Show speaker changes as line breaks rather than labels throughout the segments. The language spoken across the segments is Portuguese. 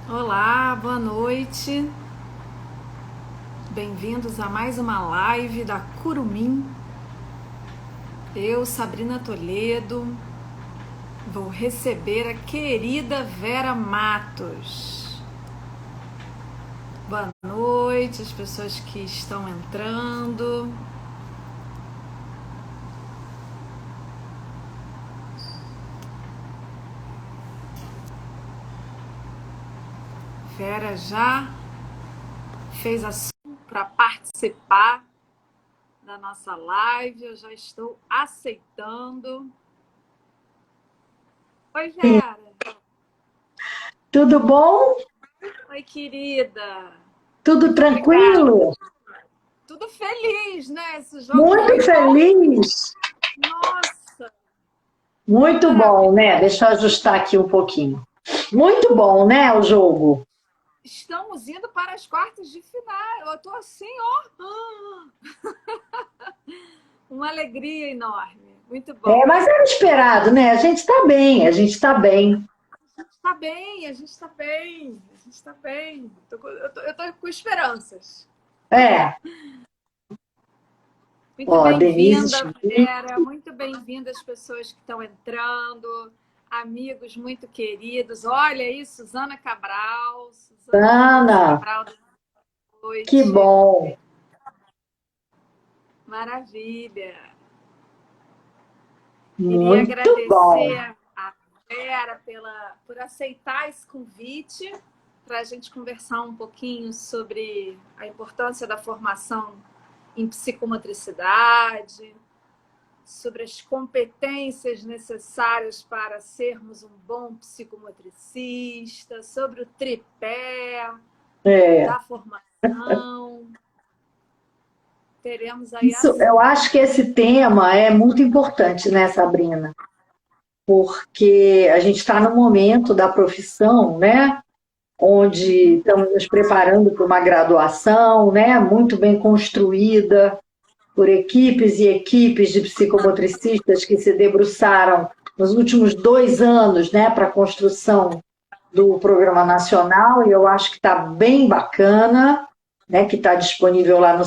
Olá, boa noite. Bem-vindos a mais uma live da Curumim. Eu, Sabrina Toledo, vou receber a querida Vera Matos. Boa noite, as pessoas que estão entrando. Vera já fez assunto para participar da nossa live, eu já estou aceitando. Oi,
Sim.
Vera.
Tudo bom?
Oi, querida.
Tudo
Muito obrigada.
tranquilo?
Tudo feliz, né? Esse jogo
Muito
foi bom.
feliz?
Nossa, que
Muito bom,
maravilha.
né? Deixa eu ajustar aqui um pouquinho. Muito bom, né, o jogo?
Estamos indo para as quartas de final. Eu estou assim, ó. Uma alegria enorme. Muito
É,
bom.
mas era esperado, né? A gente está bem, a gente está bem.
A gente está bem, a gente está bem. A gente está bem. Eu tô com esperanças.
É,
Muito
ó, Denise
bem-vinda,
Schmidt.
Vera. Muito bem-vinda as pessoas que estão entrando. Amigos muito queridos. Olha aí, Suzana Cabral. Suzana
Ana,
Cabral da
que
noite.
bom.
Maravilha. Queria
Muito bom.
agradecer a Vera por aceitar esse convite para a gente conversar um pouquinho sobre a importância da formação em psicomotricidade, sobre as competências necessárias para sermos um bom psicomotricista, sobre o tripé
É,
da formação. Teremos aí
isso, eu
assunto.
acho que esse tema é muito importante, né, Sabrina? Porque a gente está no momento da profissão, né? Onde
Uhum.
estamos nos preparando para uma graduação, né, muito bem construída por equipes e equipes de psicomotricistas que se debruçaram nos últimos 2 anos, né, para a construção do Programa Nacional, e eu acho que está bem bacana, né, que está disponível lá no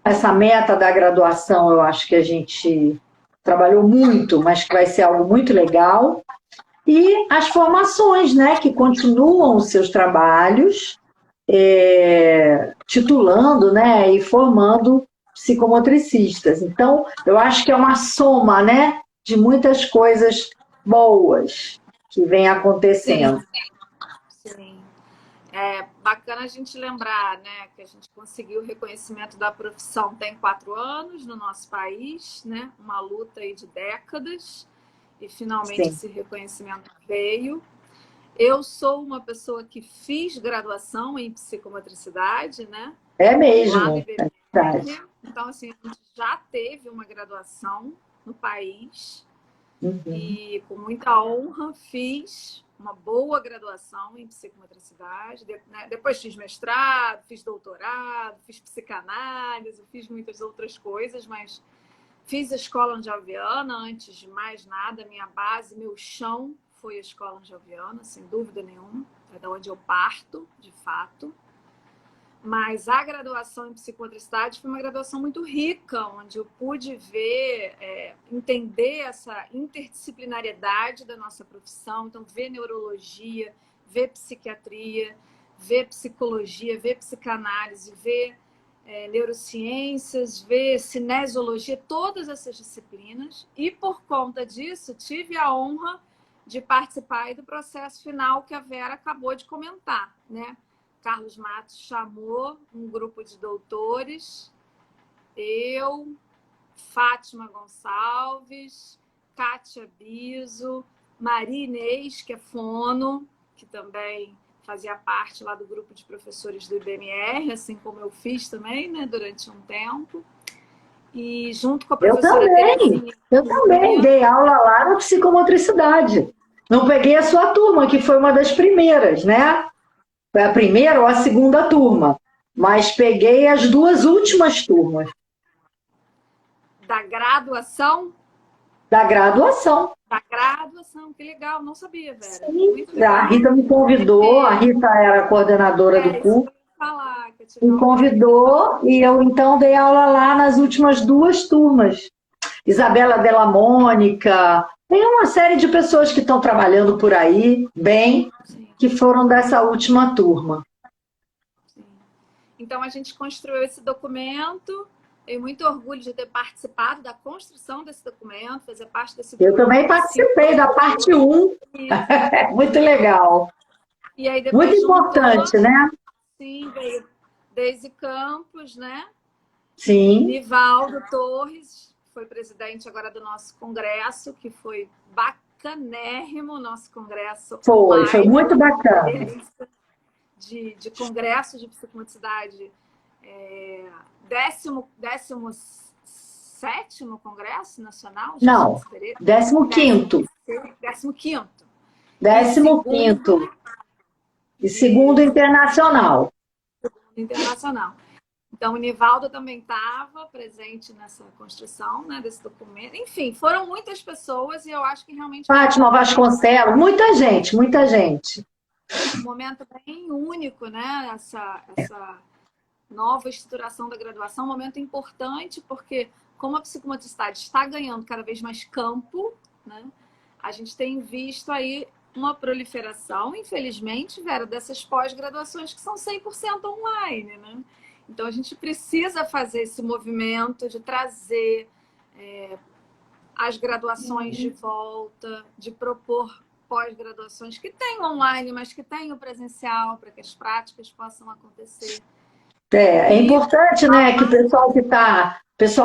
essa meta da graduação, eu acho que a gente trabalhou muito, mas que vai ser algo muito legal. E as formações, né, que continuam os seus trabalhos, titulando, né, e formando psicomotricistas. Então, eu acho que é uma soma, né, de muitas coisas boas que vem
Sim,
acontecendo.
sim. É bacana a gente lembrar, né, que a gente conseguiu o reconhecimento da profissão tem 4 anos no nosso país, né, uma luta aí de décadas, e finalmente
Sim,
esse reconhecimento veio. Eu sou uma pessoa que fiz graduação em psicomotricidade, né,
é
lá no
mesmo, é verdade.
IBMR, então assim, a gente já teve uma graduação no país,
Uhum.
e com muita honra fiz uma boa graduação em psicomotricidade, né? Depois fiz mestrado, fiz doutorado, fiz psicanálise, fiz muitas outras coisas, mas fiz a escola angioviana antes de mais nada, minha base, meu chão foi a escola angioviana, sem dúvida nenhuma, é da onde eu parto, de fato. Mas a graduação em psicomotricidade foi uma graduação muito rica, onde eu pude ver, entender essa interdisciplinariedade da nossa profissão. Então, ver neurologia, ver psiquiatria, ver psicologia, ver psicanálise, ver neurociências, ver cinesiologia, todas essas disciplinas. E, por conta disso, tive a honra de participar do processo final que a Vera acabou de comentar, né? Carlos Matos chamou um grupo de doutores, eu, Fátima Gonçalves, Kátia Biso, Maria Inês, que é fono, que também fazia parte lá do grupo de professores do IBMR, assim como eu fiz também, né, durante um tempo. E junto com a
Eu
professora
também,
Terezinha
eu também
Cunha,
dei aula lá na psicomotricidade. Não peguei a sua turma, que foi uma das primeiras, né? Foi a primeira ou a segunda turma, mas peguei as 2 últimas turmas
da graduação,
da graduação.
da graduação. pós-graduação. Que legal, não sabia, Vera.
Sim,
Muito legal.
a Rita me convidou, a Rita era a coordenadora do
Isso que
curso,
eu ia falar, que eu tive
me
uma
convidou e eu então dei aula lá nas últimas 2 turmas. Isabela Della Mônica, tem uma série de pessoas que estão trabalhando por aí, bem,
Sim,
que foram dessa última turma.
sim. Então, a gente construiu esse documento. Tenho muito orgulho de ter participado da construção desse documento, fazer parte desse
Eu
grupo
também
de 5
participei da parte 1, muito legal,
E aí
muito
depois juntou,
importante, né?
sim, veio Deise Campos, né?
Sim,
Nivaldo Torres, que foi presidente agora do nosso congresso, que foi bacanérrimo o nosso congresso
foi
online,
muito
uma
bacana.
experiência de congresso de psicomotricidade, 17º Congresso Nacional de
Não,
Psicoterapia,
15º,
15º, e
15º,
segundo
e segundo internacional.
internacional. Então, o Nivaldo também estava presente nessa construção, né, desse documento. Enfim, foram muitas pessoas e eu acho que realmente
Fátima Vasconcelos, muita gente, muita gente.
um momento bem único, né? Essa nova estruturação da graduação, um momento importante, porque como a psicomotricidade está ganhando cada vez mais campo, né? A gente tem visto aí uma proliferação, infelizmente, Vera, dessas pós-graduações que são 100% online, né? Então, a gente precisa fazer esse movimento de trazer as graduações de volta, de propor pós-graduações que tenham online, mas que tenham presencial, para que as práticas possam acontecer.
É importante, né, que o pessoal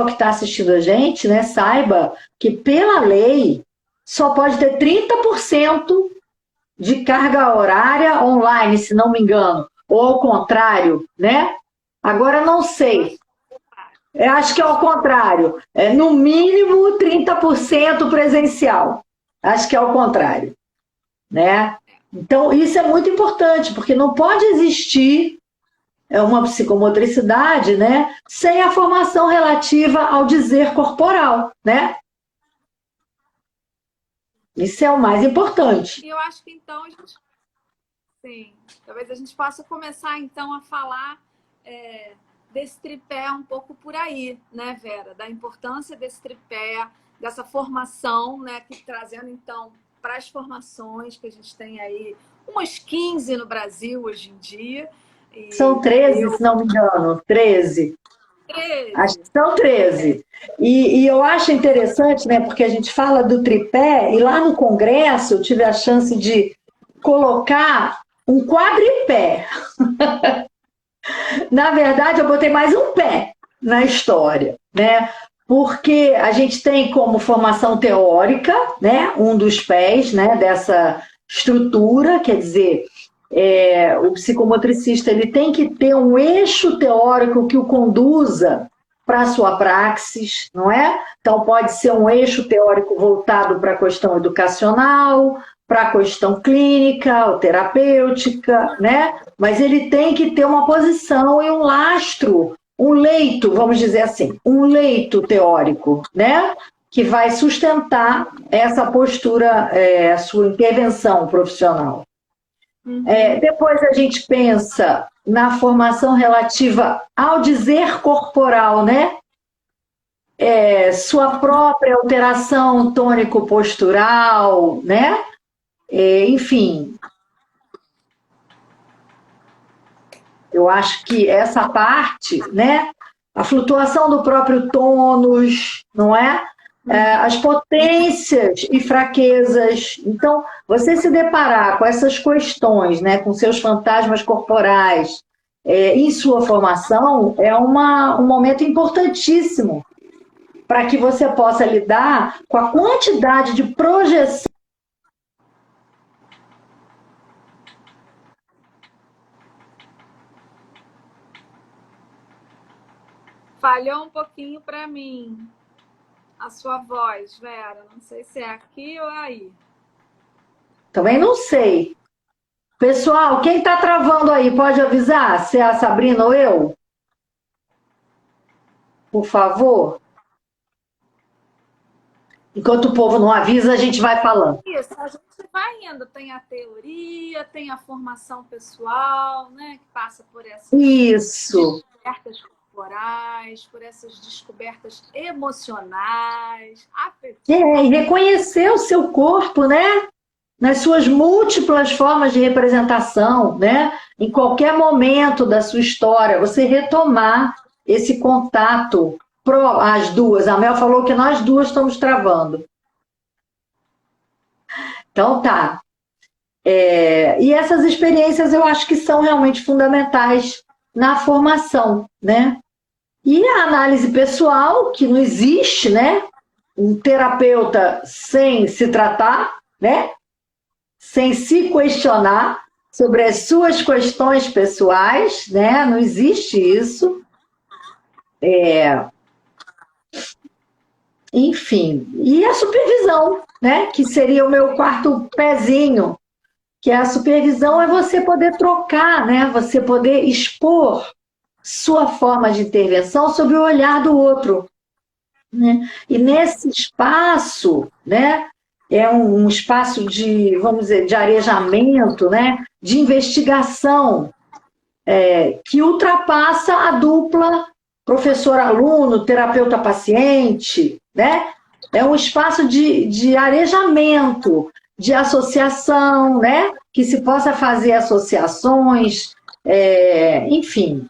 que tá assistindo a gente, né, saiba que pela lei só pode ter 30% de carga horária online, se não me engano, ou ao contrário, né? Agora não sei. Eu acho que é ao contrário. É no mínimo 30% presencial. Acho que é ao contrário, né? Então, isso é muito importante, porque não pode existir uma psicomotricidade, né, sem a formação relativa ao dizer corporal, né? Isso é o mais importante.
E eu acho que então a gente, sim, talvez a gente possa começar então a falar desse tripé um pouco por aí, né, Vera? Da importância desse tripé, dessa formação, né, que trazendo então para as formações que a gente tem aí, umas 15 no Brasil hoje em dia.
São 13, se não me engano, 13.
13.
Acho que são 13. E eu acho interessante, né, porque a gente fala do tripé, e lá no Congresso eu tive a chance de colocar um quadripé. Na verdade, eu botei mais um pé na história, né? Porque a gente tem como formação teórica, né, um dos pés, né, dessa estrutura, quer dizer, o psicomotricista ele tem que ter um eixo teórico que o conduza para a sua praxis, não é? Então, pode ser um eixo teórico voltado para a questão educacional, para a questão clínica ou terapêutica, né? Mas ele tem que ter uma posição e um lastro, um leito, vamos dizer assim, um leito teórico, né? Que vai sustentar essa postura, a sua intervenção profissional. Depois a gente pensa na formação relativa ao dizer corporal, né? Sua própria alteração tônico-postural, né? Enfim, eu acho que essa parte, né? A flutuação do próprio tônus, não é? As potências e fraquezas. Então, você se deparar com essas questões, né, com seus fantasmas corporais, em sua formação, é um momento importantíssimo para que você possa lidar com a quantidade de projeção.
Falhou um pouquinho para mim a sua voz, Vera. Não sei se é aqui ou aí.
Também não sei. Pessoal, quem está travando aí, pode avisar se é a Sabrina ou eu? Por favor. Enquanto o povo não avisa, a gente vai falando.
Isso, a gente vai indo. Tem a teoria, tem a formação pessoal, né? Que passa por essas
Isso.
descobertas corporais, por essas descobertas emocionais, afetivas.
E reconhecer o seu corpo, né? Nas suas múltiplas formas de representação, né? Em qualquer momento da sua história, você retomar esse contato. As duas, a Mel falou que nós duas estamos travando. Então tá. E essas experiências eu acho que são realmente fundamentais na formação, né? E a análise pessoal, que não existe, né? Um terapeuta sem se tratar, né? Sem se questionar sobre as suas questões pessoais, né? Não existe isso. Enfim, e a supervisão, né? Que seria o meu quarto pezinho, que a supervisão é você poder trocar, né? Você poder expor sua forma de intervenção sob o olhar do outro, né? E nesse espaço, né? É um espaço de, vamos dizer, de arejamento, né? De investigação, que ultrapassa a dupla professor-aluno, terapeuta-paciente, né? É um espaço de arejamento, de associação, né? Que se possa fazer associações, enfim,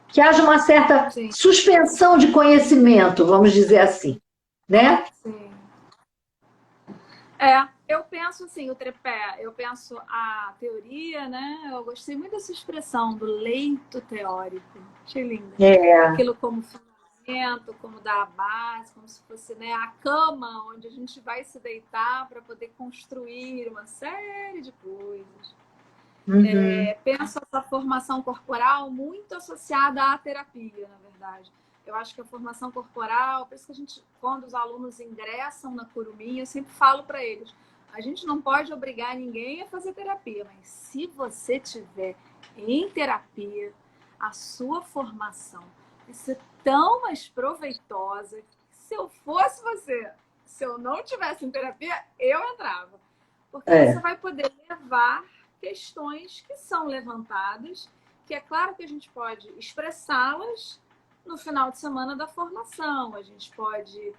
que haja uma certa
Sim.
suspensão de conhecimento, vamos dizer assim, né?
Sim. Eu penso assim, o tripé, eu penso a teoria, né? Eu gostei muito dessa expressão do leito teórico. Achei linda. Aquilo como fundamento, como dar a base, como se fosse, né, a cama onde a gente vai se deitar para poder construir uma série de coisas.
Uhum.
Penso essa formação corporal muito associada à terapia, na verdade. Eu acho que a formação corporal, por isso que a gente, quando os alunos ingressam na Curumim, eu sempre falo para eles, a gente não pode obrigar ninguém a fazer terapia, mas se você tiver em terapia, a sua formação vai ser tão mais proveitosa que se eu fosse você, se eu não tivesse em terapia, eu entrava. Porque você vai poder levar questões que são levantadas, que é claro que a gente pode expressá-las no final de semana da formação. A gente pode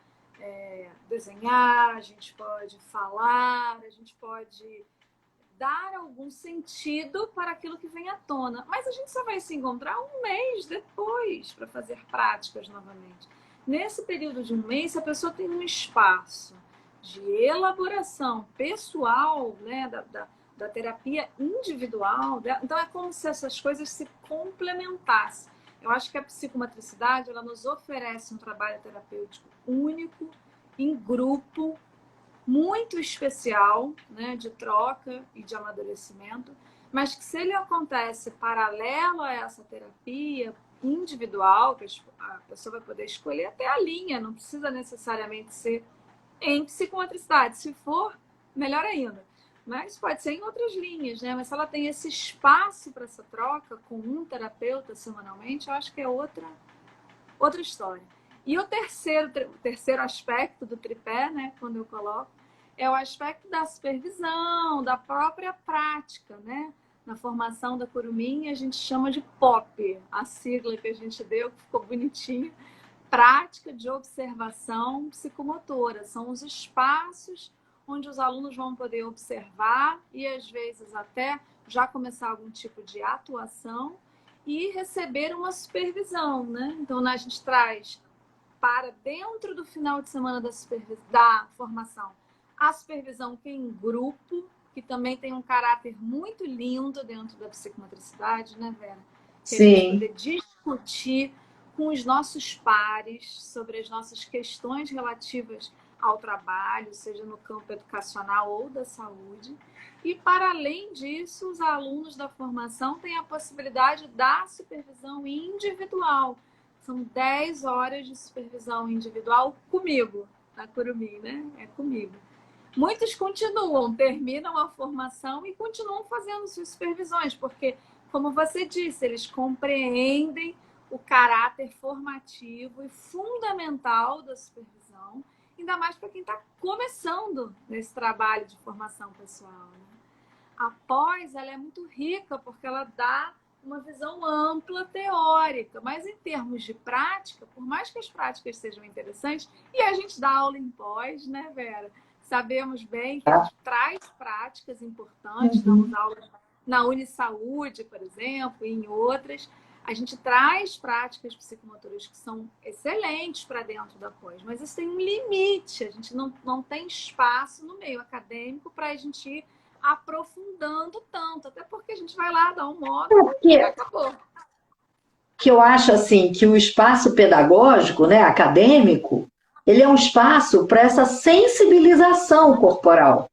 desenhar, a gente pode falar, a gente pode dar algum sentido para aquilo que vem à tona. Mas a gente só vai se encontrar um mês depois para fazer práticas novamente. Nesse período de um mês, se a pessoa tem um espaço de elaboração pessoal, né, da terapia individual, então é como se essas coisas se complementassem. Eu acho que a psicomotricidade, ela nos oferece um trabalho terapêutico único, em grupo, muito especial, né, de troca e de amadurecimento, mas que se ele acontece paralelo a essa terapia individual, que a pessoa vai poder escolher até a linha, não precisa necessariamente ser em psicomotricidade. Se for, melhor ainda. Mas pode ser em outras linhas, né? Mas se ela tem esse espaço para essa troca com um terapeuta semanalmente, eu acho que é outra história. E o terceiro aspecto do tripé, né, quando eu coloco, é o aspecto da supervisão, da própria prática, né? Na formação da Curumim, a gente chama de POP, a sigla que a gente deu, que ficou bonitinha. Prática de observação psicomotora. São os espaços onde os alunos vão poder observar e, às vezes, até já começar algum tipo de atuação e receber uma supervisão, né? Então, a gente traz para dentro do final de semana da formação a supervisão que é em grupo, que também tem um caráter muito lindo dentro da psicomotricidade, né, Vera? Que a gente poder discutir com os nossos pares sobre as nossas questões relativas ao trabalho, seja no campo educacional ou da saúde. E, para além disso, os alunos da formação têm a possibilidade da supervisão individual. São 10 horas de supervisão individual comigo, na Curumim, né? É comigo. Muitos continuam, terminam a formação e continuam fazendo suas supervisões, porque, como você disse, eles compreendem o caráter formativo e fundamental da supervisão ainda mais para quem está começando nesse trabalho de formação pessoal, né? A pós, ela é muito rica porque ela dá uma visão ampla teórica, mas em termos de prática, por mais que as práticas sejam interessantes, e a gente dá aula em pós, né, Vera? Sabemos bem que a gente traz práticas importantes, damos aula na Unisaúde, por exemplo, e em outras. A gente traz práticas psicomotoras que são excelentes para dentro da pós, mas isso tem um limite, a gente não tem espaço no meio acadêmico para a gente ir aprofundando tanto, até porque a gente vai lá dar um módulo e acabou.
Que eu acho assim que o espaço pedagógico, né, acadêmico, ele é um espaço para essa sensibilização corporal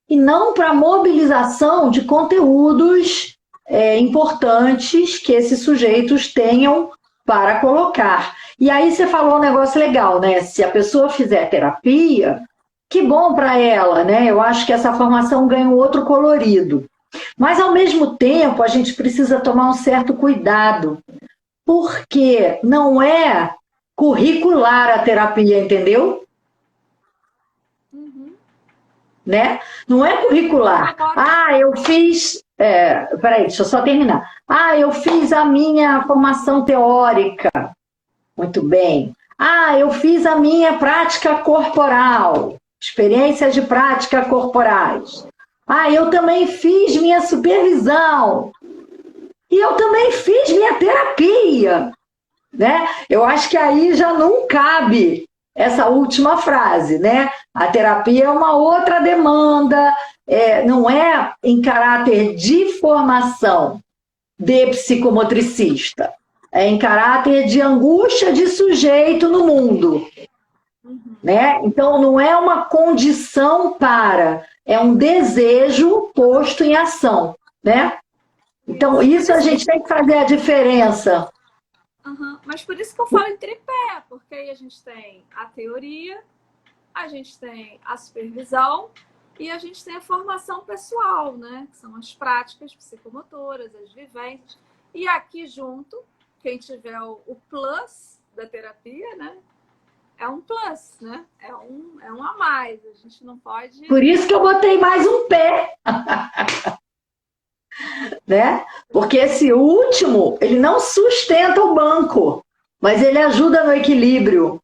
e não para mobilização de conteúdos importantes que esses sujeitos tenham para colocar. E aí você falou um negócio legal, né? Se a pessoa fizer terapia, que bom para ela, né? Eu acho que essa formação ganha um outro colorido. Mas, ao mesmo tempo, a gente precisa tomar um certo cuidado, porque não é curricular a terapia, entendeu? Né? Não é curricular. Eu fiz... peraí, deixa eu só terminar. Eu fiz a minha formação teórica. Muito bem. Eu fiz a minha prática corporal. Experiências de prática corporais. Eu também fiz minha supervisão. E eu também fiz minha terapia. Né? Eu acho que aí já não cabe essa última frase, né? A terapia é uma outra demanda, não é em caráter de formação de psicomotricista, é em caráter de angústia de sujeito no mundo. Né? Então, não é uma condição para, é um desejo posto em ação. Né? Então, isso a gente tem que fazer a diferença.
Mas por isso que eu falo em tripé, porque aí a gente tem a teoria, a gente tem a supervisão e a gente tem a formação pessoal, né? Que são as práticas psicomotoras, as vivências. E aqui junto, quem tiver o plus da terapia, né? É um plus, né? É um a mais. A gente não pode...
Por isso que eu botei mais um pé. Né? Porque esse último, ele não sustenta o banco, mas ele ajuda no equilíbrio.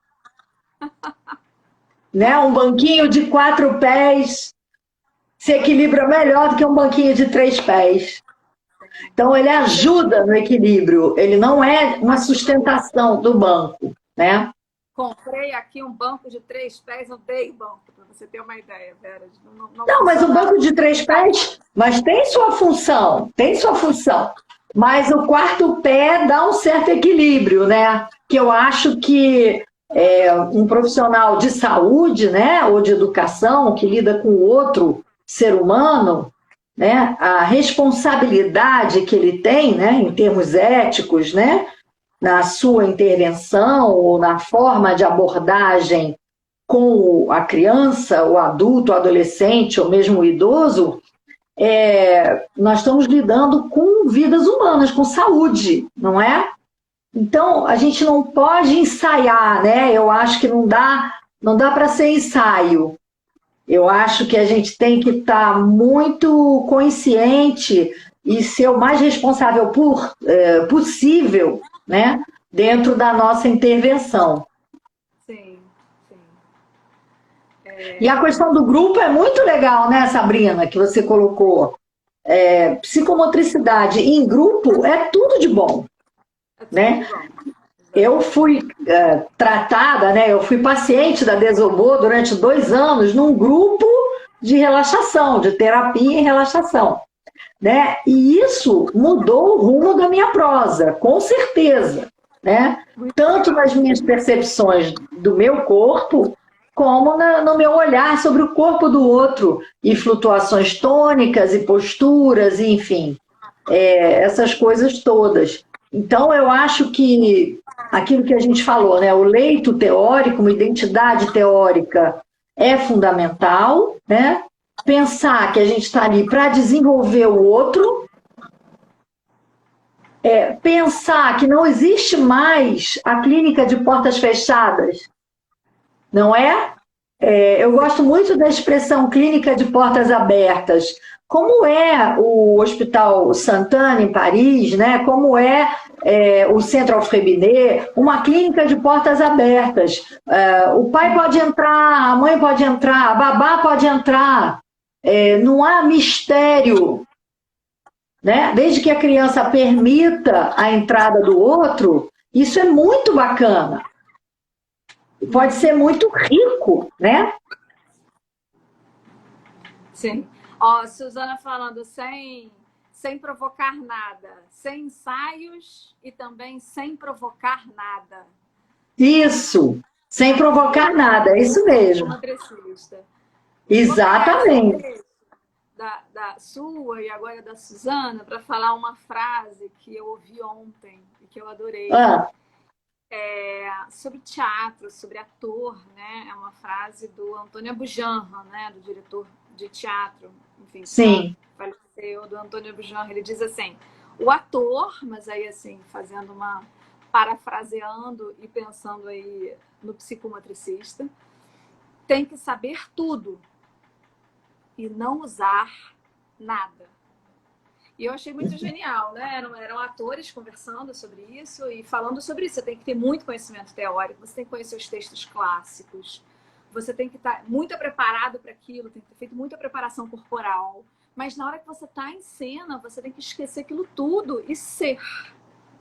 Né? Um banquinho de 4 pés se equilibra melhor do que um banquinho de 3 pés. Então, ele ajuda no equilíbrio, ele não é uma sustentação do banco. Né?
Comprei aqui um banco de 3 pés, eu dei banco, para você ter uma ideia, Vera.
Não, mas o banco de 3 pés, mas tem sua função, Mas o 4º pé dá um certo equilíbrio, né? Que eu acho que um profissional de saúde, né, ou de educação, que lida com outro ser humano, né, a responsabilidade que ele tem, né, em termos éticos, né, na sua intervenção ou na forma de abordagem com a criança, o adulto, o adolescente ou mesmo o idoso, nós estamos lidando com vidas humanas, com saúde, não é? Então, a gente não pode ensaiar, né? Eu acho que não dá para ser ensaio. Eu acho que a gente tem que estar muito consciente e ser o mais responsável possível, né? Dentro da nossa intervenção.
Sim.
E a questão do grupo é muito legal, né, Sabrina, que você colocou. Psicomotricidade em grupo é tudo de bom. Né? Eu fui tratada, né, eu fui paciente da Desobô durante 2 anos num grupo de relaxação, de terapia em relaxação. Né? E isso mudou o rumo da minha prosa, com certeza. Né? Tanto nas minhas percepções do meu corpo, como no meu olhar sobre o corpo do outro, e flutuações tônicas e posturas, enfim, essas coisas todas. Então, eu acho que aquilo que a gente falou, né, o leito teórico, uma identidade teórica é fundamental, né? Pensar que a gente está ali para desenvolver o outro, pensar que não existe mais a clínica de portas fechadas, não é? Eu gosto muito da expressão clínica de portas abertas. Como é o Hospital Santana, em Paris, né? Como o Centre Alfred, uma clínica de portas abertas. O pai pode entrar, a mãe pode entrar, a babá pode entrar. Não há mistério, né? Desde que a criança permita a entrada do outro, isso é muito bacana. Pode ser muito rico, né?
Sim. Ó, Suzana falando sem provocar nada, sem ensaios e também sem provocar nada.
Isso, sem provocar nada, é isso mesmo. Exatamente.
Da sua e agora da Suzana, para falar uma frase que eu ouvi ontem e que eu adorei. Sobre teatro, sobre ator, né? É uma frase do Antônio Bujanra, né? Do diretor de teatro, enfim,
sim,
faleceu, do Antônio Bujanra. Ele diz assim: o ator, mas aí assim, fazendo uma parafraseando e pensando aí no psicomotricista, tem que saber tudo e não usar nada. E eu achei muito genial, né? Eram atores conversando sobre isso e falando sobre isso. Você tem que ter muito conhecimento teórico, você tem que conhecer os textos clássicos, você tem que estar muito preparado para aquilo, tem que ter feito muita preparação corporal. Mas na hora que você está em cena, você tem que esquecer aquilo tudo e ser,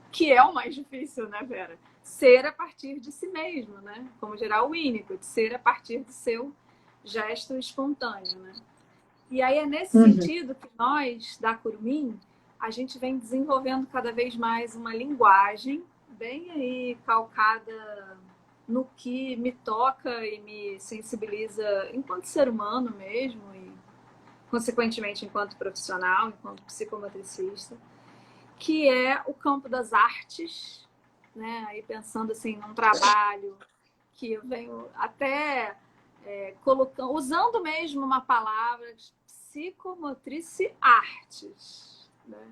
que é o mais difícil, né, Vera? Ser a partir de si mesmo, né? Como dirá o Winnicott, ser a partir do seu gesto espontâneo, né? E aí é nesse sentido que nós, da Curumim, a gente vem desenvolvendo cada vez mais uma linguagem bem aí calcada no que me toca e me sensibiliza enquanto ser humano mesmo e, consequentemente, enquanto profissional, enquanto psicomotricista, que é o campo das artes, né? Aí pensando assim num trabalho que eu venho até... usando mesmo uma palavra psicomotrice artes, né?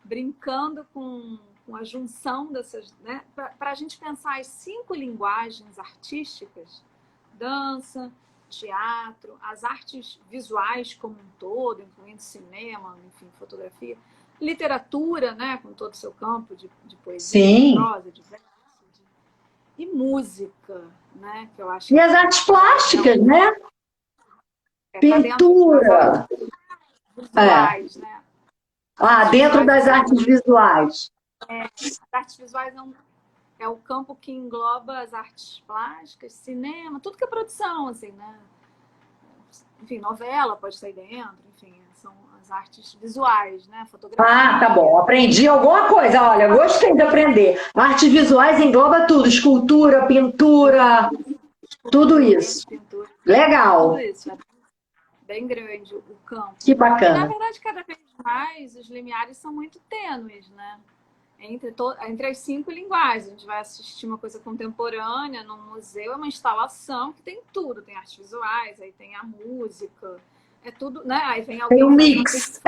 Brincando com a junção dessas, né? Para a gente pensar as 5 linguagens artísticas: dança, teatro, as artes visuais como um todo, incluindo cinema, enfim, fotografia, literatura, né? Com todo o seu campo de poesia,
sim,
de prosa, de verso, e música, né? Que eu acho
e as artes plásticas, né? Pintura.
Visuais, né?
Dentro das artes visuais.
As artes visuais é o campo que engloba as artes plásticas, cinema, tudo que é produção, assim, né? Enfim, novela pode sair dentro, enfim, são as artes visuais, né? Fotografia.
Tá bom. Aprendi alguma coisa. Olha, gostei de aprender. Artes visuais engloba tudo. Escultura, pintura, tudo isso.
Pintura,
legal.
Tudo isso. É bem grande o campo.
Que bacana.
E, na verdade, cada vez mais os limiares são muito tênues, né? Entre as 5 linguagens. A gente vai assistir uma coisa contemporânea num museu, é uma instalação que tem tudo. Tem artes visuais, aí tem a música, é tudo, né? Aí vem alguém...
Tem um mix,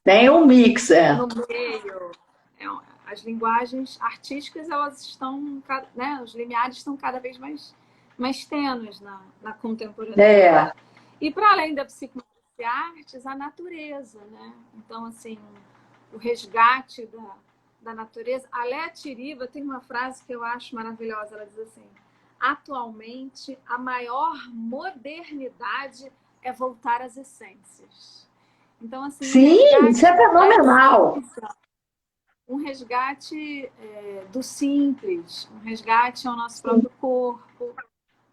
tem um mix,
no meio. As linguagens artísticas, elas estão, né? Os limiares estão cada vez mais tênues na contemporaneidade. E para além da psicomotricidade e artes, a natureza, né? Então, assim, o resgate da natureza. A Léa Tiriba tem uma frase que eu acho maravilhosa. Ela diz assim: atualmente, a maior modernidade é voltar às essências. Então, assim,
sim, isso é fenomenal.
Um resgate do simples, um resgate ao nosso próprio corpo,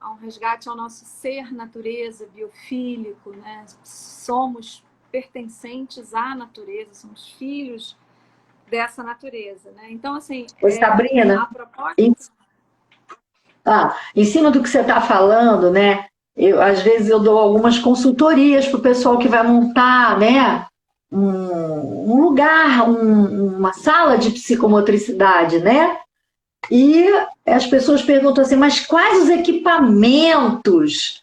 um resgate ao nosso ser natureza, biofílico, né? Somos pertencentes à natureza, somos filhos dessa natureza, né? Então, assim,
Sabrina,
a proposta...
em cima do que você está falando, né? Às vezes eu dou algumas consultorias para o pessoal que vai montar, né? Um lugar, uma sala de psicomotricidade, né? E as pessoas perguntam assim, mas quais os equipamentos?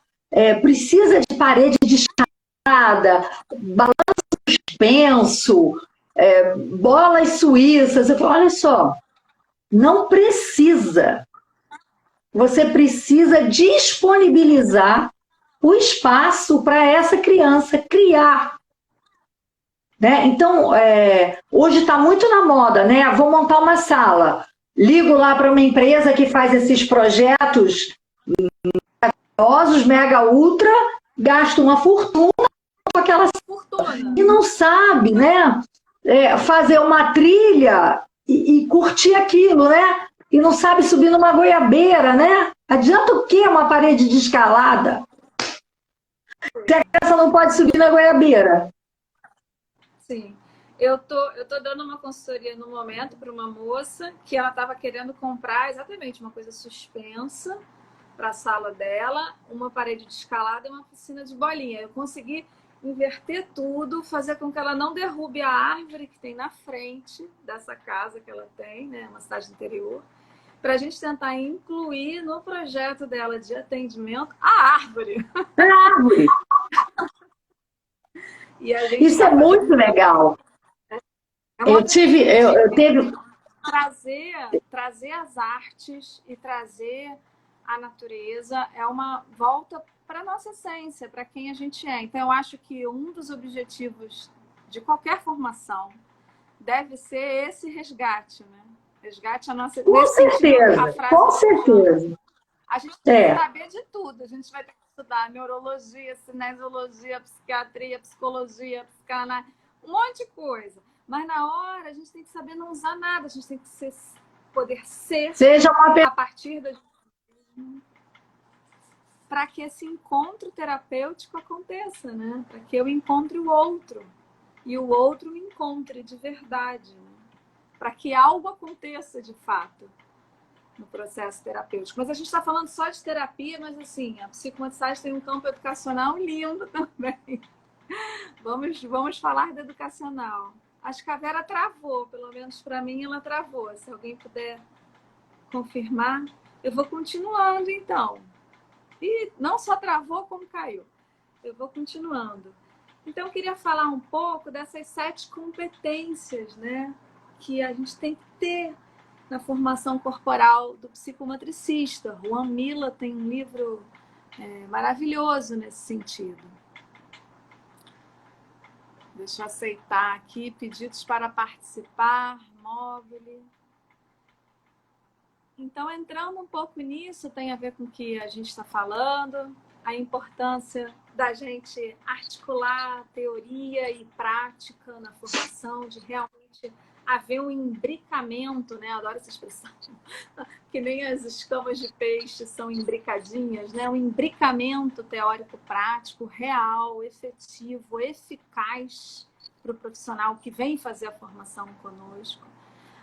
Precisa de parede de escada, balanço suspenso, bolas suíças? Eu falo, olha só, não precisa. Você precisa disponibilizar o espaço para essa criança criar. Né? Então, hoje está muito na moda, né? Vou montar uma sala, ligo lá para uma empresa que faz esses projetos maravilhosos, mega ultra, gasto uma fortuna com aquela
Fortuna.
e não sabe, né? Fazer uma trilha e curtir aquilo, né? E não sabe subir numa goiabeira, né? Adianta o quê uma parede de escalada? Se a criança não pode subir na goiabeira.
Sim. Eu tô dando uma consultoria no momento para uma moça que ela estava querendo comprar exatamente uma coisa suspensa para a sala dela, uma parede de escalada e uma piscina de bolinha. Eu consegui inverter tudo, fazer com que ela não derrube a árvore que tem na frente dessa casa que ela tem, né, uma cidade do interior, para a gente tentar incluir no projeto dela de atendimento a árvore.
É árvore.
E a gente
Isso é muito legal. Eu teve
trazer as artes e trazer a natureza é uma volta para a nossa essência, para quem a gente é. Então, eu acho que um dos objetivos de qualquer formação deve ser esse resgate, né? Resgate a nossa...
Com certeza,
a frase
com certeza.
A gente tem que saber de tudo. A gente vai ter que estudar neurologia, cinesiologia, psiquiatria, psicologia, psicanálise, um monte de coisa. Mas na hora a gente tem que saber não usar nada. A gente tem que poder ser a partir da... para que esse encontro terapêutico aconteça, né? Para que eu encontre o outro e o outro me encontre de verdade, né? Para que algo aconteça de fato no processo terapêutico. Mas a gente está falando só de terapia, mas assim, a psicomotricidade tem um campo educacional lindo também. Vamos falar do educacional. Acho que a Vera travou, pelo menos para mim ela travou. Se alguém puder confirmar, eu vou continuando então. E não só travou, como caiu. Eu vou continuando. Então, eu queria falar um pouco dessas 7 competências, né, que a gente tem que ter na formação corporal do psicomotricista. Juan Milla tem um livro maravilhoso nesse sentido. Deixa eu aceitar aqui, pedidos para participar, móvel. Então, entrando um pouco nisso, tem a ver com o que a gente está falando, a importância da gente articular teoria e prática na formação, de realmente haver um imbricamento, né? Adoro essa expressão, que nem as escamas de peixe são imbricadinhas, né? Um imbricamento teórico-prático real, efetivo, eficaz para o profissional que vem fazer a formação conosco.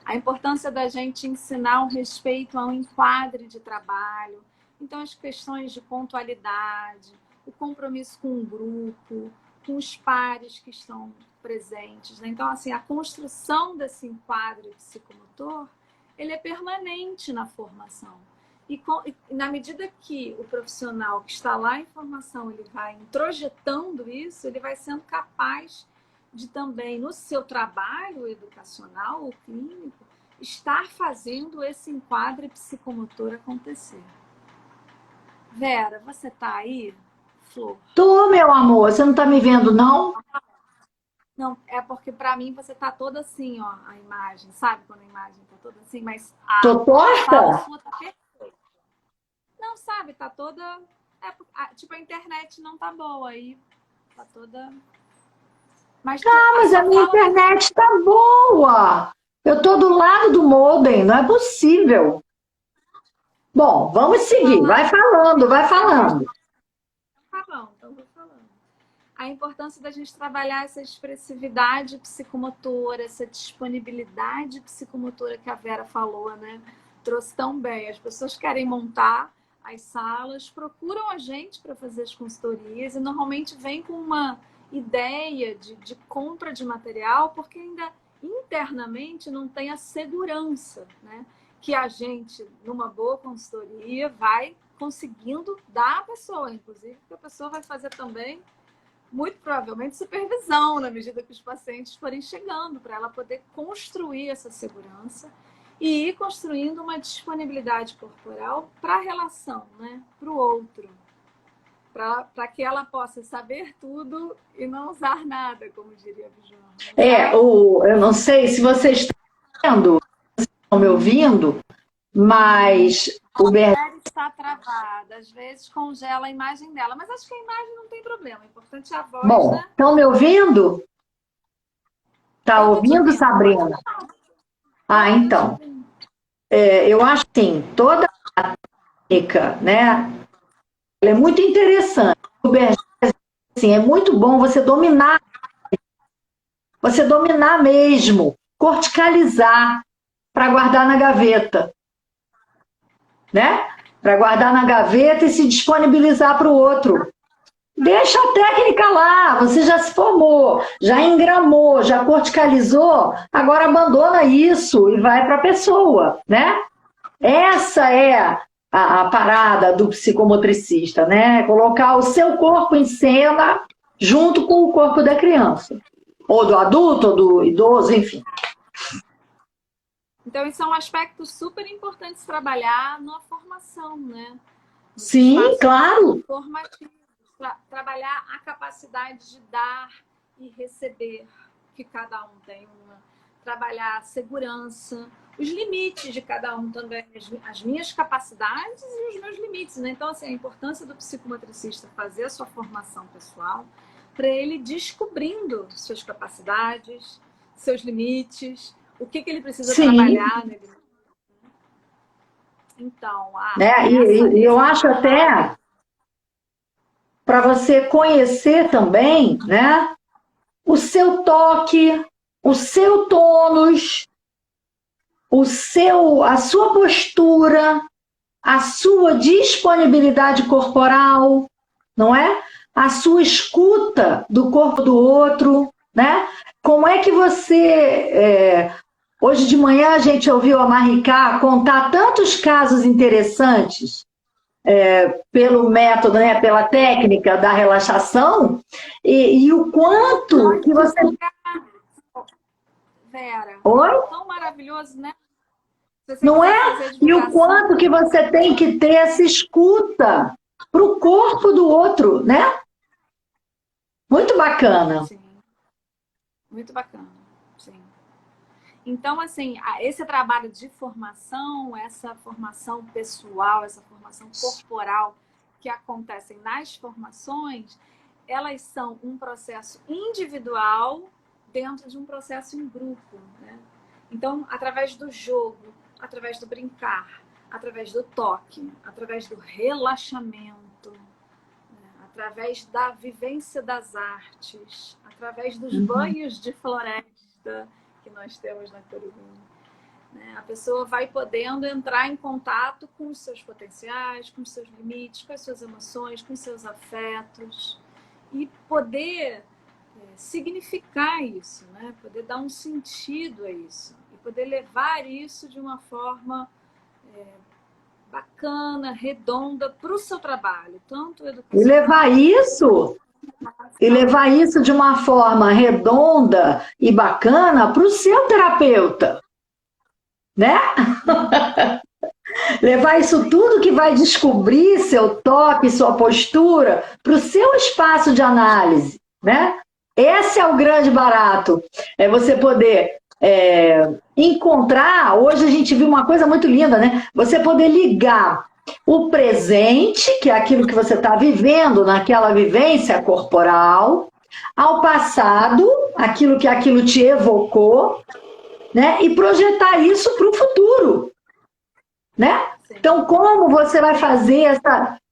A importância da gente ensinar o respeito a um enquadre de trabalho. Então, as questões de pontualidade, o compromisso com o grupo, com os pares que estão presentes, né? Então, assim, a construção desse enquadre psicomotor, ele é permanente na formação. E na medida que o profissional que está lá em formação, ele vai introjetando isso, ele vai sendo capaz de também, no seu trabalho educacional ou clínico, estar fazendo esse enquadre psicomotor acontecer. Vera, você tá aí, Flor?
Tô, meu amor. Você não tá me vendo, não?
Não, é porque para mim você tá toda assim, ó, a imagem. Sabe quando a imagem tá toda assim? Mas
Tô torta?
fala sua tá perfeita. Não, sabe, tá toda... tipo, a internet não tá boa aí. Tá toda...
Mas a minha internet tá boa. Eu tô do lado do modem, não é possível. Bom, vamos seguir. Vai falando, vai falando.
Tá bom, então vou falando. A importância da gente trabalhar essa expressividade psicomotora, essa disponibilidade psicomotora que a Vera falou, né? Trouxe tão bem. As pessoas querem montar as salas, procuram a gente para fazer as consultorias e normalmente vem com uma ideia de compra de material, porque ainda internamente não tem a segurança, né? Que a gente, numa boa consultoria, vai conseguindo dar à pessoa, inclusive, que a pessoa vai fazer também, muito provavelmente, supervisão, na medida que os pacientes forem chegando, para ela poder construir essa segurança e ir construindo uma disponibilidade corporal para a relação, né? Para o outro. para que ela possa saber tudo e não usar nada, como diria a João.
Eu não sei se vocês estão me ouvindo, mas o
Berger está travada, às vezes congela a imagem dela, mas acho que a imagem não tem problema, o importante é a voz,
bom,
né?
Estão me ouvindo? Tá ouvindo, Sabrina? Então, eu acho assim, toda a técnica, né, ela é muito interessante. O Berger, assim, é muito bom você dominar mesmo, corticalizar para guardar na gaveta, né? Para guardar na gaveta e se disponibilizar para o outro. Deixa a técnica lá, você já se formou, já engramou, já corticalizou, agora abandona isso e vai para a pessoa, né? Essa é a parada do psicomotricista, né? Colocar o seu corpo em cena junto com o corpo da criança, ou do adulto, ou do idoso, enfim.
Então, isso é um aspecto super importante trabalhar na formação, né?
Sim, claro.
Formativo, trabalhar a capacidade de dar e receber, que cada um tem uma. Trabalhar a segurança, os limites de cada um também, as minhas capacidades e os meus limites, né? Então, assim, a importância do psicomotricista fazer a sua formação pessoal para ele descobrindo suas capacidades, seus limites, o que ele precisa trabalhar nele. Então,
eu acho até para você conhecer também, né, o seu toque, o seu tônus, a sua postura, a sua disponibilidade corporal, não é? A sua escuta do corpo do outro, né? Como é que você... Hoje de manhã a gente ouviu a Maricá contar tantos casos interessantes pelo método, né, pela técnica da relaxação e o quanto que você...
Vera,
Oi?
tão maravilhoso, né?
Não é? E o quanto que você tem que ter essa escuta para o corpo do outro, né? Muito bacana.
Sim. Muito bacana, sim. Então, assim, esse trabalho de formação, essa formação pessoal, essa formação corporal que acontecem nas formações, elas são um processo individual dentro de um processo em grupo, né? Então, através do jogo, através do brincar, através do toque, através do relaxamento, né? Através da vivência das artes, através dos banhos de floresta que nós temos na Curumim, né? A pessoa vai podendo entrar em contato com os seus potenciais, com os seus limites, com as suas emoções, com os seus afetos e poder significar isso, né? Poder dar um sentido a isso e poder levar isso de uma forma bacana, redonda para o seu trabalho, tanto educacional...
E levar isso de uma forma redonda e bacana para o seu terapeuta, né? Levar isso tudo que vai descobrir, seu toque, sua postura, para o seu espaço de análise, né? Esse é o grande barato, é você poder encontrar, hoje a gente viu uma coisa muito linda, né? Você poder ligar o presente, que é aquilo que você está vivendo naquela vivência corporal, ao passado, aquilo que aquilo te evocou, né? E projetar isso para o futuro, né? Então, como você vai fazer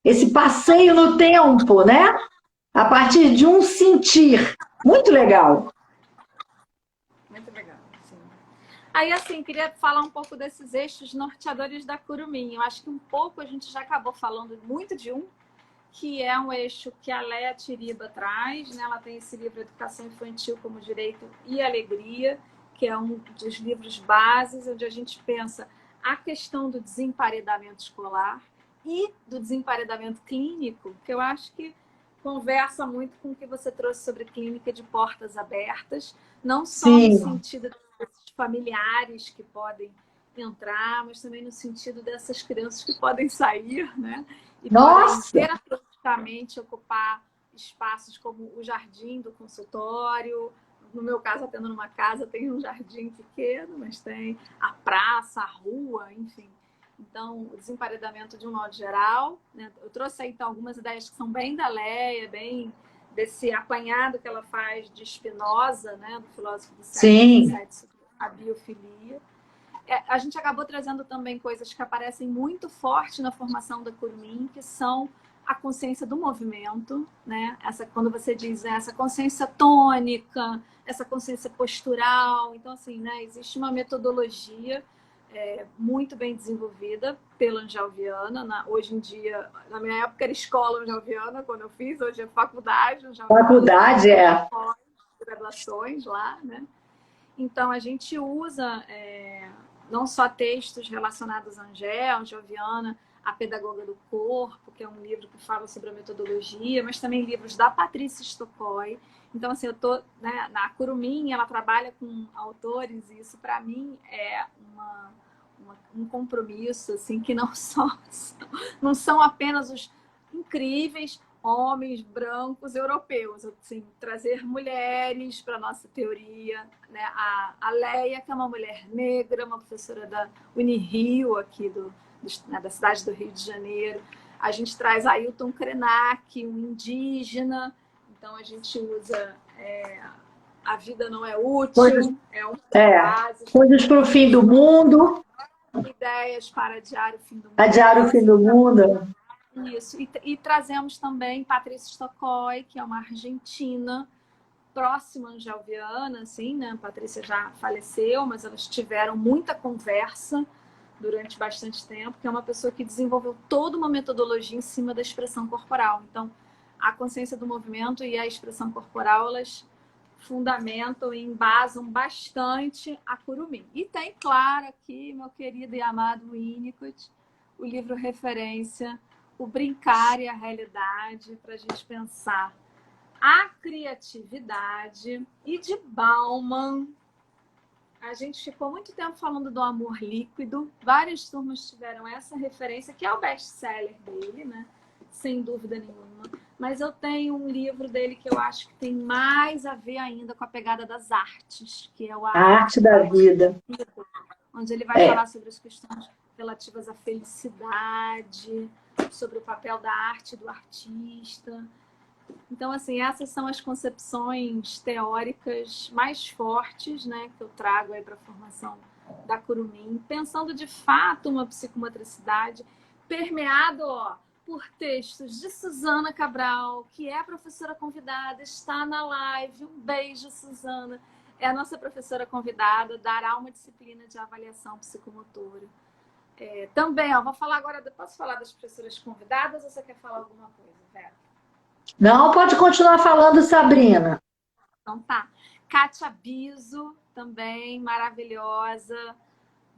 esse passeio no tempo, né? A partir de um sentir. Muito legal.
Muito legal, sim. Aí, assim, queria falar um pouco desses eixos norteadores da Curumim. Eu acho que um pouco a gente já acabou falando muito de um, que é um eixo que a Léa Tiriba traz, né? Ela tem esse livro Educação Infantil como Direito e Alegria, que é um dos livros bases, onde a gente pensa a questão do desemparedamento escolar e do desemparedamento clínico, que eu acho que conversa muito com o que você trouxe sobre clínica de portas abertas, não só no sentido desses familiares que podem entrar, mas também no sentido dessas crianças que podem sair, né? E
Nossa!
podem ter praticamente ocupar espaços como o jardim do consultório. No meu caso, atendo numa casa, tem um jardim pequeno, mas tem a praça, a rua, enfim. Então, o desemparedamento de um modo geral, né? Eu trouxe aí então algumas ideias que são bem da Leia, bem desse apanhado que ela faz de Spinoza, né, do filósofo do século XVII, sobre a biofilia. A gente acabou trazendo também coisas que aparecem muito forte na formação da Curumim, que são a consciência do movimento, né? Quando você diz, né, essa consciência tônica, essa consciência postural. Então, assim, né, existe uma metodologia muito bem desenvolvida pela Angel Viana. Hoje em dia, na minha época era escola Angel Viana, quando eu fiz, hoje é faculdade Angel Viana.
Faculdade,
graduações lá, né? Então, a gente usa não só textos relacionados a Angel Viana, A Pedagoga do Corpo, que é um livro que fala sobre a metodologia, mas também livros da Patrícia Stokoi. Então, assim, eu tô, né, na Curumim, ela trabalha com autores, e isso, para mim, é um compromisso, assim, que não são apenas os incríveis homens brancos europeus, assim, trazer mulheres para a nossa teoria, né? A Leia, que é uma mulher negra, uma professora da Unirio, aqui da cidade do Rio de Janeiro. A gente traz Ailton Krenak, um indígena. Então, a gente usa A Vida Não É Útil, uma base.
Coisas para o Fim do Mundo.
Ideias para Adiar o Fim do Mundo.
Adiar o Fim do Mundo.
Isso, e trazemos também Patrícia Stokoi, que é uma argentina próxima a Angel Viana, assim, né? A Patrícia já faleceu, mas elas tiveram muita conversa durante bastante tempo, que é uma pessoa que desenvolveu toda uma metodologia em cima da expressão corporal. Então, a consciência do movimento e a expressão corporal, elas fundamentam e embasam bastante a Curumim. E tem, claro, aqui, meu querido e amado Winnicott, o livro referência, O Brincar e a Realidade, para a gente pensar a criatividade. E de Bauman, a gente ficou muito tempo falando do amor líquido, várias turmas tiveram essa referência, que é o best-seller dele, né? Sem dúvida nenhuma. Mas eu tenho um livro dele que eu acho que tem mais a ver ainda com a pegada das artes, que é o
A Arte da Vida,
onde ele vai falar sobre as questões relativas à felicidade, sobre o papel da arte do artista. Então, assim, essas são as concepções teóricas mais fortes, né, que eu trago aí para a formação da Curumim, pensando de fato uma psicomotricidade permeado por textos de Suzana Cabral, que é a professora convidada, está na live. Um beijo, Suzana. É a nossa professora convidada, dará uma disciplina de avaliação psicomotora. Também, vou falar agora, posso falar das professoras convidadas ou você quer falar alguma coisa, Vera?
Não, pode continuar falando, Sabrina.
Então tá. Kátia Biso, também maravilhosa,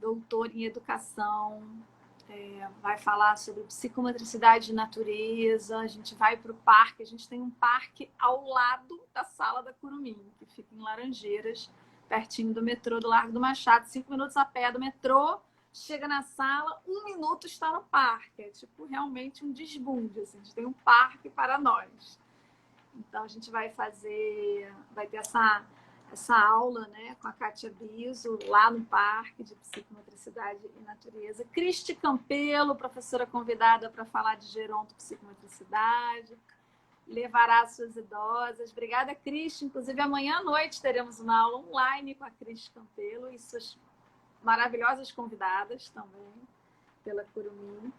doutora em educação, vai falar sobre psicomotricidade de natureza. A gente vai para o parque, a gente tem um parque ao lado da sala da Curumim, que fica em Laranjeiras, pertinho do metrô do Largo do Machado, 5 minutos a pé do metrô. Chega na sala, 1 minuto está no parque. É tipo realmente um desbunde. Assim. A gente tem um parque para nós. Então a gente vai ter essa aula, né, com a Kátia Biso, lá no parque de psicomotricidade e natureza. Cristi Campelo, professora convidada para falar de geronto psicomotricidade. Levará as suas idosas. Obrigada, Cristi. Inclusive, amanhã à noite teremos uma aula online com a Cristi Campelo e suas maravilhosas convidadas também, pela Curumim.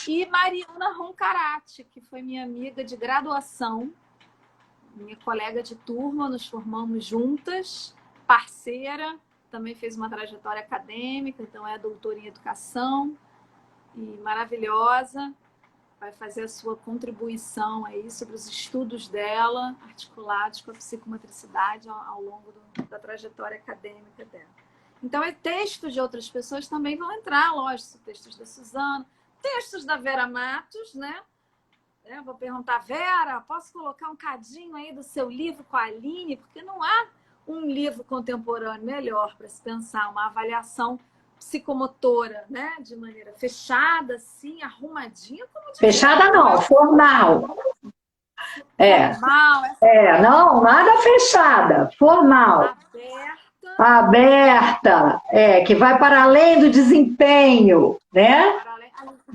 E Mariana Roncarati, que foi minha amiga de graduação, minha colega de turma, nos formamos juntas, parceira, também fez uma trajetória acadêmica, então é doutora em educação e maravilhosa. Vai fazer a sua contribuição aí sobre os estudos dela, articulados com a psicomotricidade ao longo da trajetória acadêmica dela. Então, textos de outras pessoas também vão entrar, lógico, textos da Suzana, textos da Vera Matos, né? Vou perguntar, Vera, posso colocar um cadinho aí do seu livro com a Aline? Porque não há um livro contemporâneo melhor para se pensar uma avaliação psicomotora, né? De maneira fechada, assim, arrumadinha. Como
fechada não, formal. É,
Formal,
não, nada fechada, formal. Aberta, que vai para além do desempenho, né?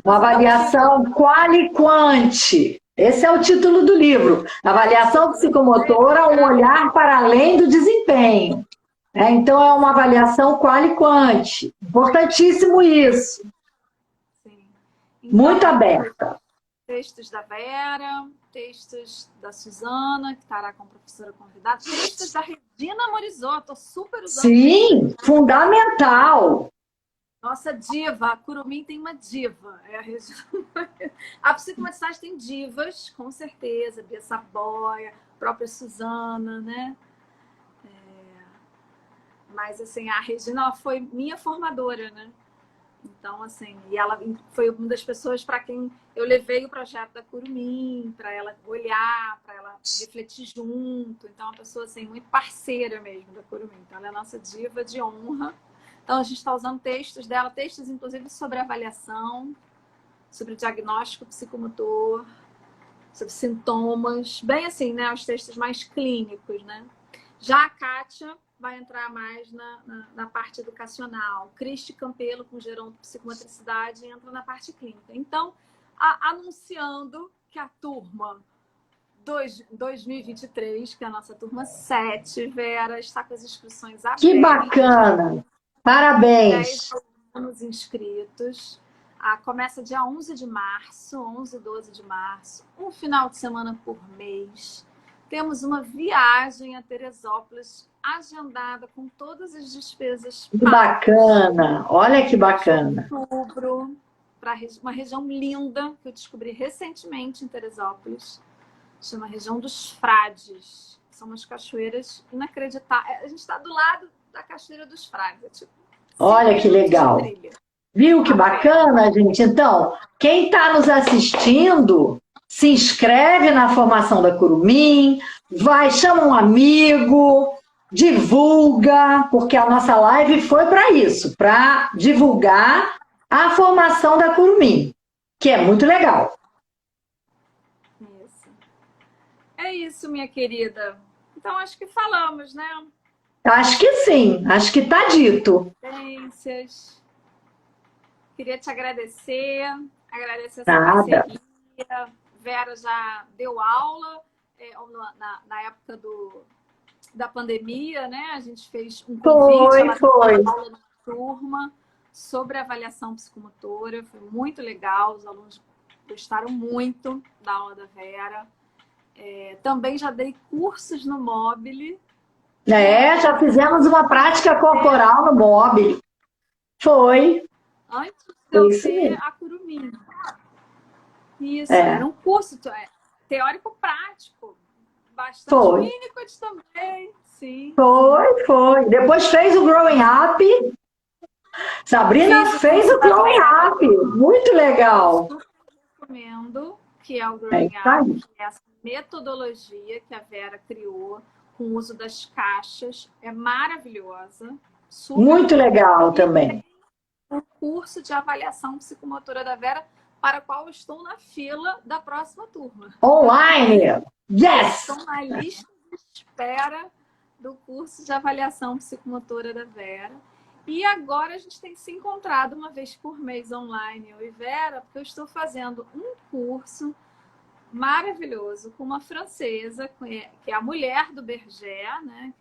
Uma avaliação quali-quanti. Esse é o título do livro. Avaliação psicomotora, um olhar para além do desempenho. Então, é uma avaliação quali-quanti. Importantíssimo isso.
Sim. Então,
muito aberta.
Textos da Vera, textos da Suzana, que estará como professora convidada, textos da Regina Morizot, estou super usando.
Sim, fundamental.
Nossa diva, a Curumim tem uma diva, é a Regina. A psicomotricidade tem divas, com certeza, Bia Saboia, própria Suzana, né? Mas, assim, a Regina, ela foi minha formadora, né? Então, assim, e ela foi uma das pessoas para quem eu levei o projeto da Curumim, para ela olhar, para ela refletir junto. Então, é uma pessoa, assim, muito parceira mesmo da Curumim. Então, ela é a nossa diva de honra. Então, a gente está usando textos dela, textos, inclusive, sobre avaliação, sobre diagnóstico psicomotor, sobre sintomas, bem assim, né? Os textos mais clínicos, né? Já a Kátia vai entrar mais na parte educacional. Cristi Campelo, com geronto psicomotricidade, entra na parte clínica. Então, anunciando que a turma 2023, que é a nossa turma 7, Vera, está com as inscrições abertas.
Que bacana! Parabéns!
10 alunos inscritos. Começa dia 11 de março, 11 e 12 de março, um final de semana por mês. Temos uma viagem a Teresópolis agendada com todas as despesas
pagas. Que bacana! Olha que bacana!
Em outubro, para uma região linda que eu descobri recentemente em Teresópolis. Chama região dos Frades. São umas cachoeiras inacreditáveis. A gente está do lado da Cachoeira dos Frades. Tipo,
olha que legal! Viu que bacana, gente? Então, quem está nos assistindo, se inscreve na formação da Curumim, chama um amigo, divulga, porque a nossa live foi para isso, para divulgar a formação da Curumim, que é muito legal.
Isso. É isso, minha querida. Então, acho que falamos, né?
Acho que sim, acho que está dito.
Queria te agradecer essa parceria. Vera já deu aula na época da pandemia, né? A gente fez um convite,
foi.
Uma aula na turma sobre avaliação psicomotora. Foi muito legal, os alunos gostaram muito da aula da Vera. Também já dei cursos no Mobile.
Já fizemos uma prática corporal no Mobile. Foi.
Antes de eu ter a Curumim. Isso, era um curso teórico-prático. Bastante clínico também, sim.
Foi. Depois fez o Growing Up. Sabrina fez o Growing Up. Muito legal.
Eu recomendo que é o Growing Up, que é essa metodologia que a Vera criou com o uso das caixas. É maravilhosa.
Muito legal também.
O curso de avaliação psicomotora da Vera, para o qual eu estou na fila da próxima turma.
Online! Yes!
Estou na lista de espera do curso de avaliação psicomotora da Vera. E agora a gente tem se encontrado uma vez por mês online, eu e Vera, porque eu estou fazendo um curso maravilhoso com uma francesa, que é a mulher do Berger, né?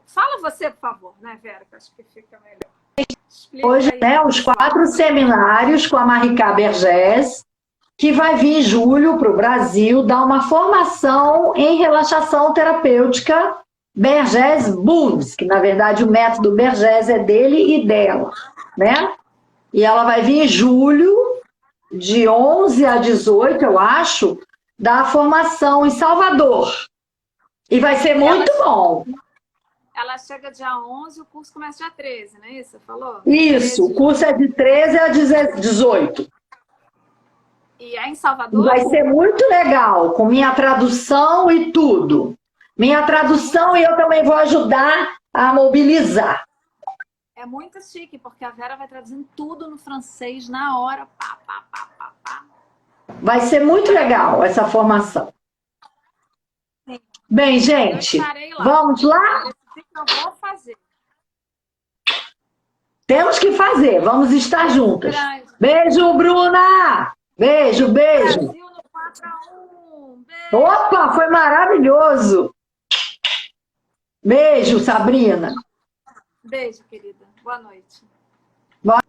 Fala você, por favor, né, Vera, que acho que fica melhor.
Hoje, os 4 seminários com a Maricá Bergès, que vai vir em julho para o Brasil dar uma formação em relaxação terapêutica Bergès Bulls, que na verdade o método Bergès é dele e dela, né? E ela vai vir em julho, de 11 a 18, eu acho, dar a formação em Salvador. E vai ser muito bom.
Ela chega dia 11, o curso começa dia 13, não é isso? Você falou?
Isso, o curso é de 13 a 18.
E é em Salvador?
Vai ser muito legal, com minha tradução e tudo. Minha tradução e eu também vou ajudar a mobilizar.
É muito chique, porque a Vera vai traduzindo tudo no francês na hora. Pá.
Vai ser muito legal essa formação. Bem,
Eu
gente,
estarei lá.
vamos lá?
Decidi que eu vou fazer.
Temos que fazer, vamos estar
Beijo
juntas.
grande.
Beijo, Bruna! Beijo, beijo!
Brasil no 4-1. Beijo.
Opa, foi maravilhoso! Beijo, Sabrina!
Beijo, querida. Boa noite.
Boa